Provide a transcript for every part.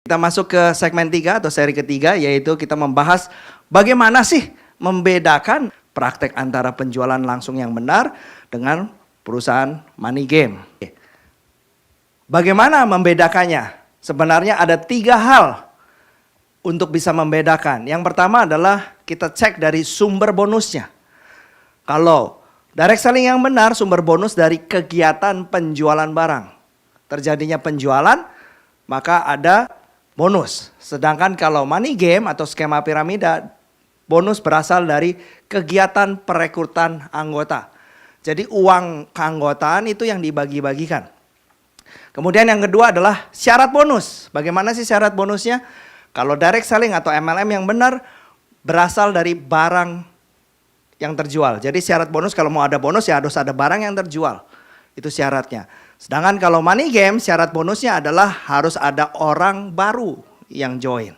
Kita masuk ke segmen 3 atau seri ketiga, yaitu kita membahas bagaimana sih membedakan praktek antara penjualan langsung yang benar dengan perusahaan money game. Bagaimana membedakannya? Sebenarnya ada 3 hal untuk bisa membedakan. Yang pertama adalah kita cek dari sumber bonusnya. Kalau direct selling yang benar, sumber bonus dari kegiatan penjualan barang. Terjadinya penjualan, maka ada bonus. Sedangkan kalau money game atau skema piramida, bonus berasal dari kegiatan perekrutan anggota. Jadi uang keanggotaan itu yang dibagi-bagikan. Kemudian yang kedua adalah syarat bonus. Bagaimana sih syarat bonusnya? Kalau direct selling atau MLM yang benar berasal dari barang yang terjual. Jadi syarat bonus kalau mau ada bonus ya harus ada barang yang terjual. Itu syaratnya. Sedangkan kalau money game syarat bonusnya adalah harus ada orang baru yang join.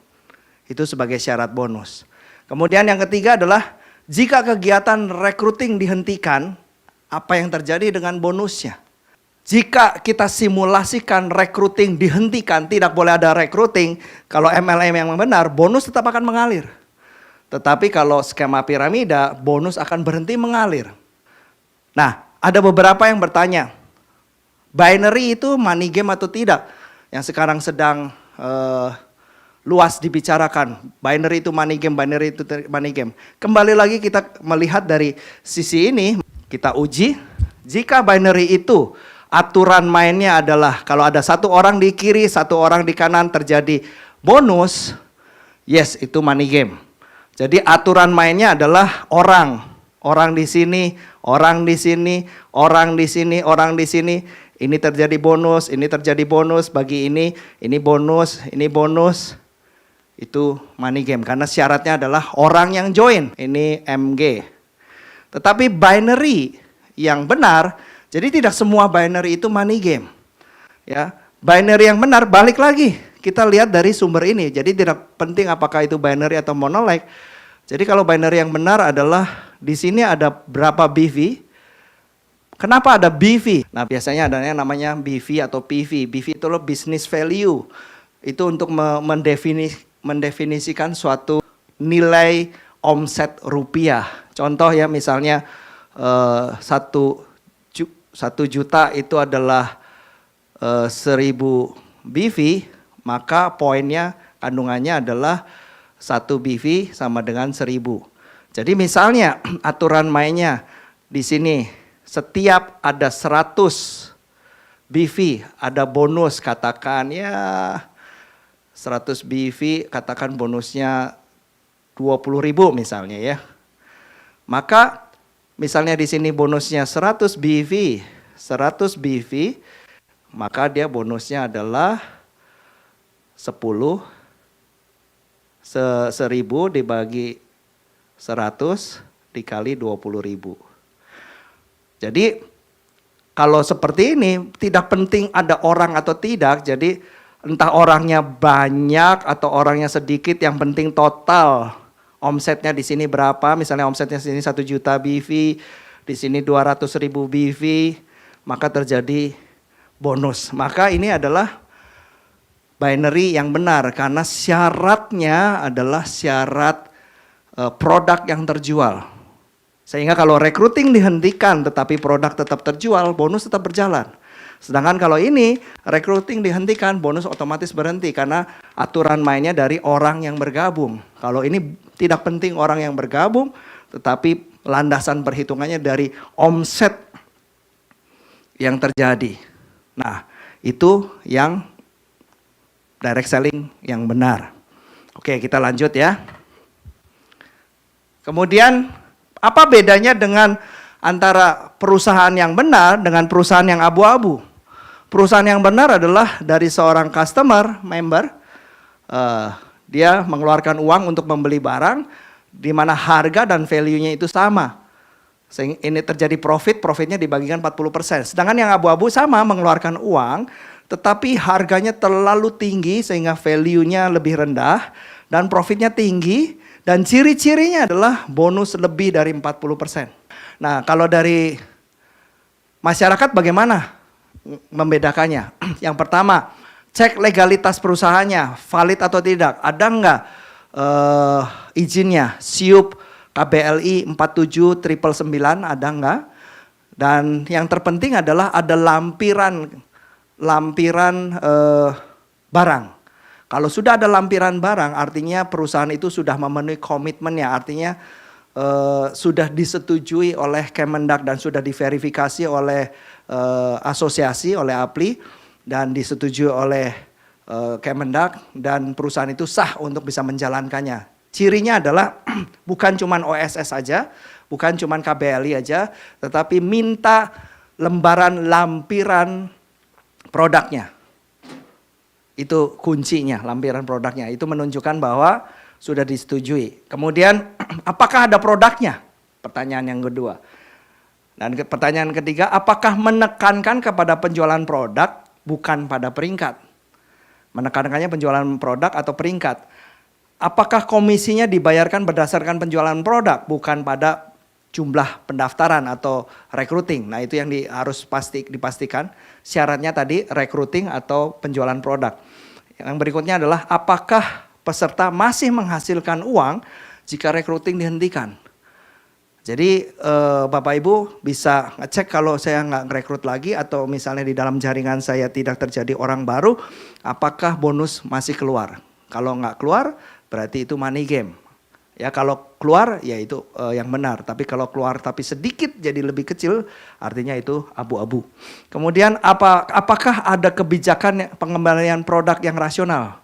Itu sebagai syarat bonus. Kemudian yang ketiga adalah jika kegiatan recruiting dihentikan, apa yang terjadi dengan bonusnya? Jika kita simulasikan recruiting dihentikan, tidak boleh ada recruiting, kalau MLM yang benar, bonus tetap akan mengalir. Tetapi kalau skema piramida, bonus akan berhenti mengalir. Nah, ada beberapa yang bertanya, binary itu money game atau tidak? Yang sekarang sedang luas dibicarakan. Binary itu money game, binary itu money game. Kembali lagi kita melihat dari sisi ini, kita uji. Jika binary itu aturan mainnya adalah kalau ada satu orang di kiri, satu orang di kanan terjadi bonus, yes itu money game. Jadi aturan mainnya adalah orang. Orang di sini, orang di sini, orang di sini, orang di sini. Ini terjadi bonus, ini terjadi bonus, bagi ini bonus, ini bonus. Itu money game karena syaratnya adalah orang yang join. Ini MG. Tetapi binary yang benar, jadi tidak semua binary itu money game. Ya, binary yang benar balik lagi. Kita lihat dari sumber ini. Jadi tidak penting apakah itu binary atau monoleg. Jadi kalau binary yang benar adalah di sini ada berapa BV. Kenapa ada BV? Nah biasanya ada yang namanya BV atau PV. BV itu loh business value. Itu untuk mendefinisikan suatu nilai omset rupiah. Contoh ya misalnya 1 juta itu adalah 1000 BV. Maka poinnya kandungannya adalah 1 BV sama dengan 1000. Jadi misalnya aturan mainnya di sini. Setiap ada 100 BV, ada bonus katakan ya 100 BV, katakan bonusnya 20.000 misalnya ya. Maka misalnya di sini bonusnya 100 BV, 100 BV, maka dia bonusnya adalah 10, 1000 dibagi 100 dikali 20.000. Jadi kalau seperti ini tidak penting ada orang atau tidak. Jadi entah orangnya banyak atau orangnya sedikit, yang penting total omsetnya di sini berapa. Misalnya omsetnya di sini 1 juta BV, di sini 200.000 BV, maka terjadi bonus. Maka ini adalah binary yang benar karena syaratnya adalah syarat produk yang terjual. Sehingga kalau recruiting dihentikan tetapi produk tetap terjual, bonus tetap berjalan. Sedangkan kalau ini recruiting dihentikan, bonus otomatis berhenti karena aturan mainnya dari orang yang bergabung. Kalau ini tidak penting orang yang bergabung, tetapi landasan perhitungannya dari omset yang terjadi. Nah, itu yang direct selling yang benar. Oke, kita lanjut ya. Kemudian apa bedanya dengan antara perusahaan yang benar dengan perusahaan yang abu-abu? Perusahaan yang benar adalah dari seorang customer, member, dia mengeluarkan uang untuk membeli barang, di mana harga dan value-nya itu sama. Sehingga ini terjadi profitnya dibagikan 40%. Sedangkan yang abu-abu sama mengeluarkan uang, tetapi harganya terlalu tinggi sehingga value-nya lebih rendah, dan profitnya tinggi, dan ciri-cirinya adalah bonus lebih dari 40%. Nah, kalau dari masyarakat bagaimana membedakannya? Yang pertama, cek legalitas perusahaannya, valid atau tidak. Ada nggak izinnya, SIUP KBLI 47999, ada nggak? Dan yang terpenting adalah ada lampiran barang. Kalau sudah ada lampiran barang, artinya perusahaan itu sudah memenuhi komitmennya, artinya sudah disetujui oleh Kemendak dan sudah diverifikasi oleh asosiasi, oleh APLI, dan disetujui oleh Kemendak, dan perusahaan itu sah untuk bisa menjalankannya. Cirinya adalah bukan cuman OSS saja, bukan cuman KBLI aja, tetapi minta lampiran produknya. Itu kuncinya, lampiran produknya. Itu menunjukkan bahwa sudah disetujui. Kemudian apakah ada produknya? Pertanyaan yang kedua. Dan pertanyaan ketiga, apakah menekankan kepada penjualan produk bukan pada peringkat? Menekankannya penjualan produk atau peringkat? Apakah komisinya dibayarkan berdasarkan penjualan produk bukan pada jumlah pendaftaran atau recruiting? Nah, itu yang harus dipastikan. Syaratnya tadi recruiting atau penjualan produk. Yang berikutnya adalah apakah peserta masih menghasilkan uang jika recruiting dihentikan? Jadi Bapak Ibu bisa ngecek kalau saya nggak ngerekrut lagi atau misalnya di dalam jaringan saya tidak terjadi orang baru, apakah bonus masih keluar? Kalau nggak keluar berarti itu money game. Ya, kalau keluar ya itu yang benar, tapi kalau keluar tapi sedikit jadi lebih kecil artinya itu abu-abu. Kemudian apakah ada kebijakan pengembalian produk yang rasional?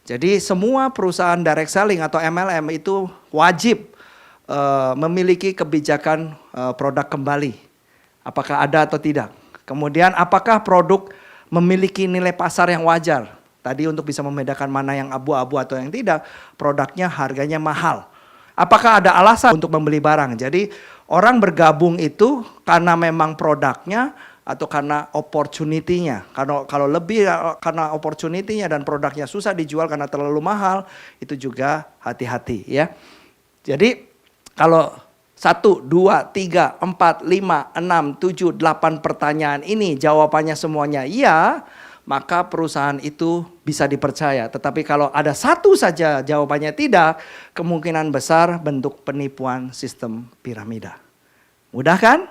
Jadi semua perusahaan direct selling atau MLM itu wajib memiliki kebijakan produk kembali. Apakah ada atau tidak? Kemudian apakah produk memiliki nilai pasar yang wajar? Tadi untuk bisa membedakan mana yang abu-abu atau yang tidak, produknya harganya mahal. Apakah ada alasan untuk membeli barang? Jadi orang bergabung itu karena memang produknya atau karena opportunity-nya. Kalau lebih karena opportunity-nya dan produknya susah dijual karena terlalu mahal, itu juga hati-hati ya. Jadi kalau 1, 2, 3, 4, 5, 6, 7, 8 pertanyaan ini jawabannya semuanya iya, maka perusahaan itu bisa dipercaya. Tetapi kalau ada satu saja jawabannya tidak, kemungkinan besar bentuk penipuan sistem piramida. Mudah kan?